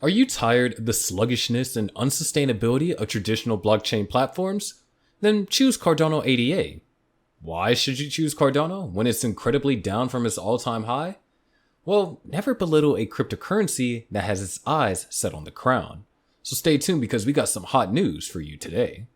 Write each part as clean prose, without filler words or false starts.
Are you tired of the sluggishness and unsustainability of traditional blockchain platforms? Then choose Cardano ADA. Why should you choose Cardano when it's incredibly down from its all-time high? Well, never belittle a cryptocurrency that has its eyes set on the crown. So stay tuned because we got some hot news for you today.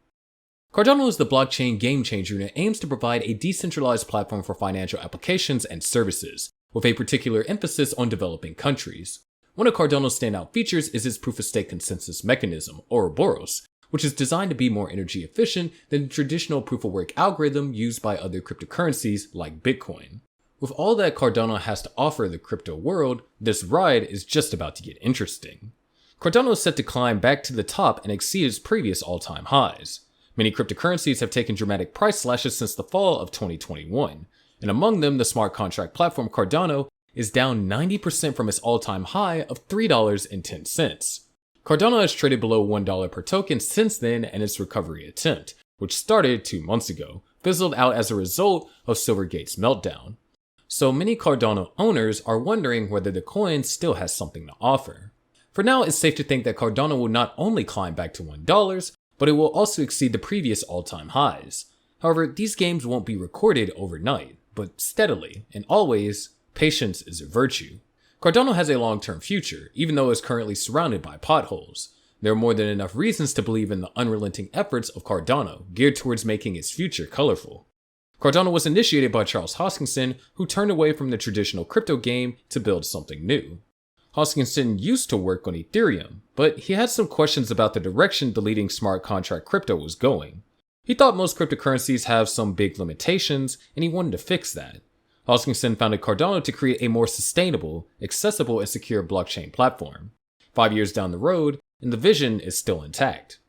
Cardano is the blockchain game changer that aims to provide a decentralized platform for financial applications and services, with a particular emphasis on developing countries. One of Cardano's standout features is its proof-of-stake consensus mechanism, Ouroboros, which is designed to be more energy efficient than the traditional proof-of-work algorithm used by other cryptocurrencies like Bitcoin. With all that Cardano has to offer the crypto world, this ride is just about to get interesting. Cardano is set to climb back to the top and exceed its previous all-time highs. Many cryptocurrencies have taken dramatic price slashes since the fall of 2021, and among them the smart contract platform Cardano is down 90% from its all-time high of $3.10. Cardano has traded below $1 per token since then, and its recovery attempt, which started 2 months ago, fizzled out as a result of Silvergate's meltdown. So many Cardano owners are wondering whether the coin still has something to offer. For now, it's safe to think that Cardano will not only climb back to $1, but it will also exceed the previous all-time highs. However, these games won't be recorded overnight, but steadily, and always, patience is a virtue. Cardano has a long-term future, even though it's currently surrounded by potholes. There are more than enough reasons to believe in the unrelenting efforts of Cardano, geared towards making its future colorful. Cardano was initiated by Charles Hoskinson, who turned away from the traditional crypto game to build something new. Hoskinson used to work on Ethereum, but he had some questions about the direction the leading smart contract crypto was going. He thought most cryptocurrencies have some big limitations, and he wanted to fix that. Hoskinson founded Cardano to create a more sustainable, accessible, and secure blockchain platform. 5 years down the road, and the vision is still intact.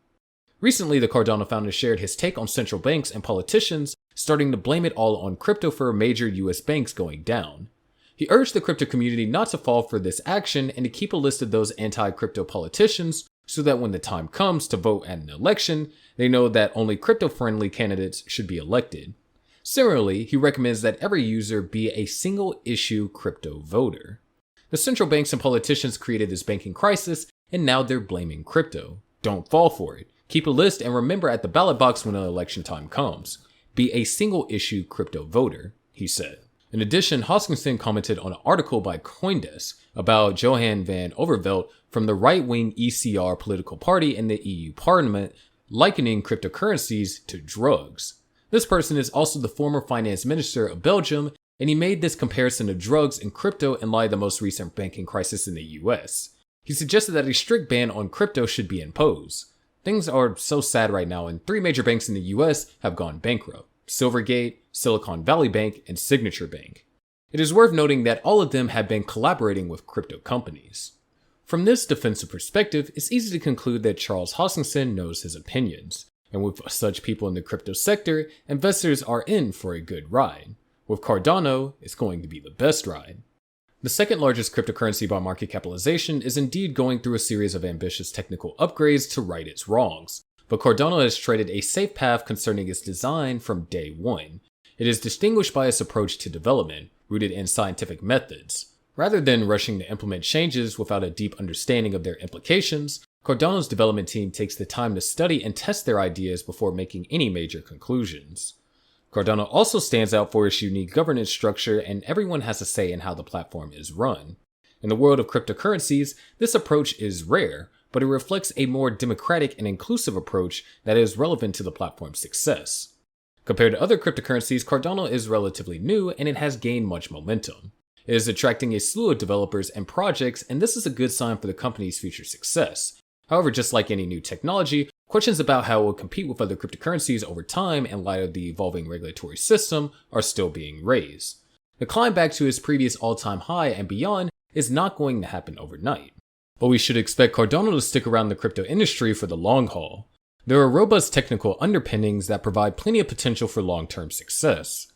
Recently, the Cardano founder shared his take on central banks and politicians starting to blame it all on crypto for major US banks going down. He urged the crypto community not to fall for this action and to keep a list of those anti-crypto politicians so that when the time comes to vote at an election, they know that only crypto-friendly candidates should be elected. Similarly, he recommends that every user be a single-issue crypto voter. The central banks and politicians created this banking crisis, and now they're blaming crypto. Don't fall for it. Keep a list and remember at the ballot box when the election time comes. Be a single-issue crypto voter, he said. In addition, Hoskinson commented on an article by CoinDesk about Johan van Overveld from the right-wing ECR political party in the EU Parliament, likening cryptocurrencies to drugs. This person is also the former finance minister of Belgium, and he made this comparison of drugs and crypto in light of the most recent banking crisis in the US. He suggested that a strict ban on crypto should be imposed. Things are so sad right now, and 3 major banks in the US have gone bankrupt: Silvergate, Silicon Valley Bank, and Signature Bank. It is worth noting that all of them have been collaborating with crypto companies. From this defensive perspective, it's easy to conclude that Charles Hoskinson knows his opinions. And with such people in the crypto sector, investors are in for a good ride. With Cardano, it's going to be the best ride. The second largest cryptocurrency by market capitalization is indeed going through a series of ambitious technical upgrades to right its wrongs. But Cardano has treaded a safe path concerning its design from day one. It is distinguished by its approach to development, rooted in scientific methods. Rather than rushing to implement changes without a deep understanding of their implications, Cardano's development team takes the time to study and test their ideas before making any major conclusions. Cardano also stands out for its unique governance structure, and everyone has a say in how the platform is run. In the world of cryptocurrencies, this approach is rare, but it reflects a more democratic and inclusive approach that is relevant to the platform's success. Compared to other cryptocurrencies, Cardano is relatively new and it has gained much momentum. It is attracting a slew of developers and projects, and this is a good sign for the company's future success. However, just like any new technology, questions about how it will compete with other cryptocurrencies over time in light of the evolving regulatory system are still being raised. The climb back to its previous all-time high and beyond is not going to happen overnight. But we should expect Cardano to stick around the crypto industry for the long haul. There are robust technical underpinnings that provide plenty of potential for long-term success.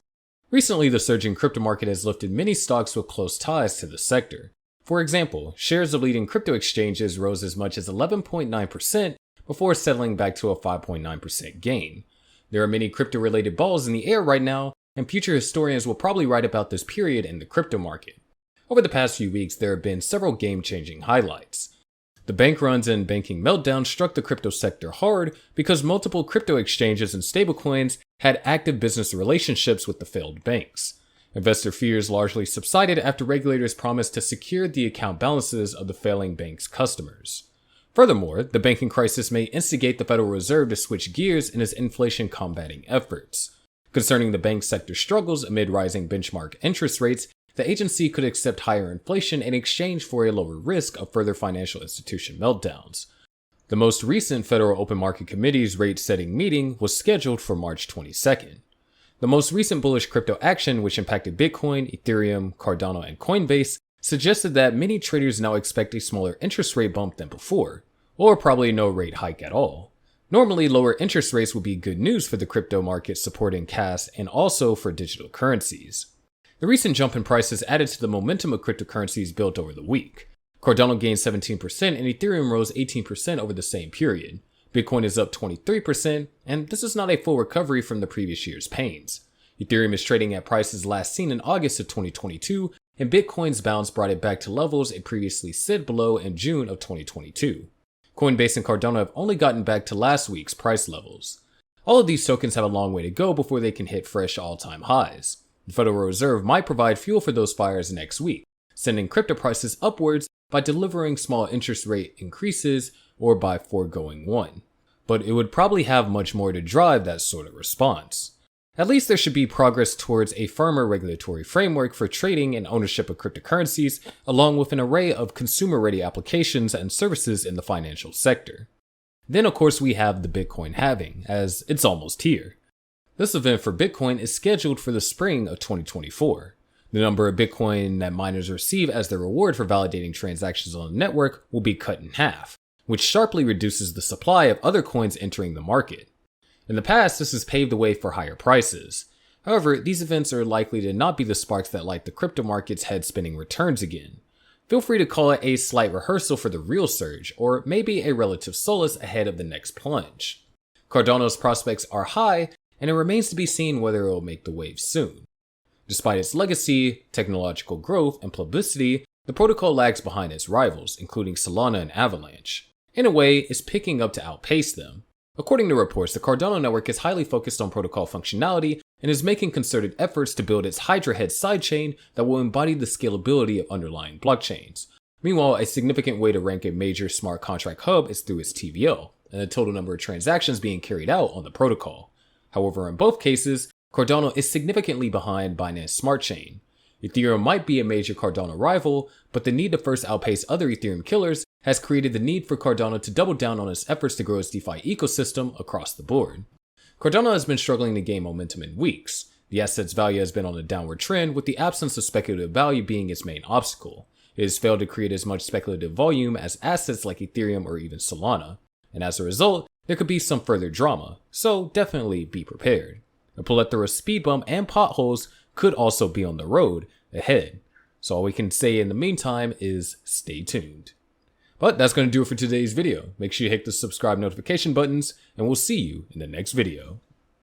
Recently, the surging crypto market has lifted many stocks with close ties to the sector. For example, shares of leading crypto exchanges rose as much as 11.9% before settling back to a 5.9% gain. There are many crypto-related balls in the air right now, and future historians will probably write about this period in the crypto market. Over the past few weeks, there have been several game-changing highlights. The bank runs and banking meltdown struck the crypto sector hard because multiple crypto exchanges and stablecoins had active business relationships with the failed banks. Investor fears largely subsided after regulators promised to secure the account balances of the failing bank's customers. Furthermore, the banking crisis may instigate the Federal Reserve to switch gears in its inflation combating efforts. Concerning the bank sector's struggles amid rising benchmark interest rates, the agency could accept higher inflation in exchange for a lower risk of further financial institution meltdowns. The most recent Federal Open Market Committee's rate-setting meeting was scheduled for March 22nd. The most recent bullish crypto action, which impacted Bitcoin, Ethereum, Cardano, and Coinbase, suggested that many traders now expect a smaller interest rate bump than before, or probably no rate hike at all. Normally, lower interest rates would be good news for the crypto market supporting cash and also for digital currencies. The recent jump in prices added to the momentum of cryptocurrencies built over the week. Cardano gained 17% and Ethereum rose 18% over the same period. Bitcoin is up 23%, and this is not a full recovery from the previous year's pains. Ethereum is trading at prices last seen in August of 2022, and Bitcoin's bounce brought it back to levels it previously slid below in June of 2022. Coinbase and Cardano have only gotten back to last week's price levels. All of these tokens have a long way to go before they can hit fresh all-time highs. The Federal Reserve might provide fuel for those fires next week, sending crypto prices upwards by delivering small interest rate increases or by foregoing one. But it would probably have much more to drive that sort of response. At least there should be progress towards a firmer regulatory framework for trading and ownership of cryptocurrencies, along with an array of consumer-ready applications and services in the financial sector. Then of course we have the Bitcoin halving, as it's almost here. This event for Bitcoin is scheduled for the spring of 2024. The number of Bitcoin that miners receive as their reward for validating transactions on the network will be cut in half, which sharply reduces the supply of other coins entering the market. In the past, this has paved the way for higher prices. However, these events are likely to not be the sparks that light the crypto market's head-spinning returns again. Feel free to call it a slight rehearsal for the real surge, or maybe a relative solace ahead of the next plunge. Cardano's prospects are high, and it remains to be seen whether it will make the wave soon. Despite its legacy, technological growth, and publicity, the protocol lags behind its rivals, including Solana and Avalanche. In a way, it's picking up to outpace them. According to reports, the Cardano network is highly focused on protocol functionality and is making concerted efforts to build its Hydra head sidechain that will embody the scalability of underlying blockchains. Meanwhile, a significant way to rank a major smart contract hub is through its TVL, and the total number of transactions being carried out on the protocol. However, in both cases, Cardano is significantly behind Binance Smart Chain. Ethereum might be a major Cardano rival, but the need to first outpace other Ethereum killers has created the need for Cardano to double down on its efforts to grow its DeFi ecosystem across the board. Cardano has been struggling to gain momentum in weeks. The asset's value has been on a downward trend, with the absence of speculative value being its main obstacle. It has failed to create as much speculative volume as assets like Ethereum or even Solana, and as a result, there could be some further drama, so definitely be prepared. A plethora of speed bump and potholes could also be on the road ahead, so all we can say in the meantime is stay tuned. But that's going to do it for today's video. Make sure you hit the subscribe notification buttons, and we'll see you in the next video.